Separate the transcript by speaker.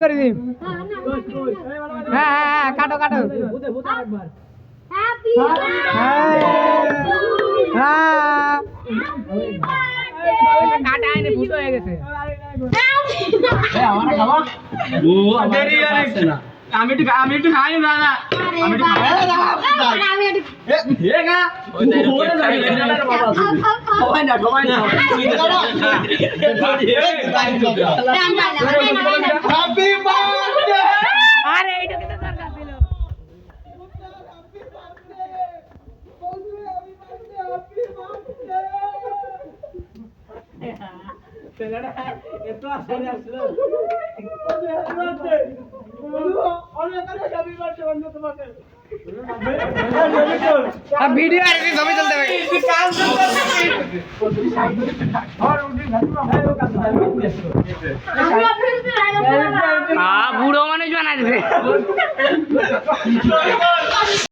Speaker 1: করে দিই। হ্যাঁ কাটো কাটো।
Speaker 2: হ্যাপি
Speaker 1: হ্যাঁ কাটা এনে ফুটো হয়ে গেছে। আমি একটু খাই দাদা। আরে এইটা তো দরকার ছিল। ভিডিও আর ছবি তুলতে হবে। বুড়ো মানুষ বানাইছে।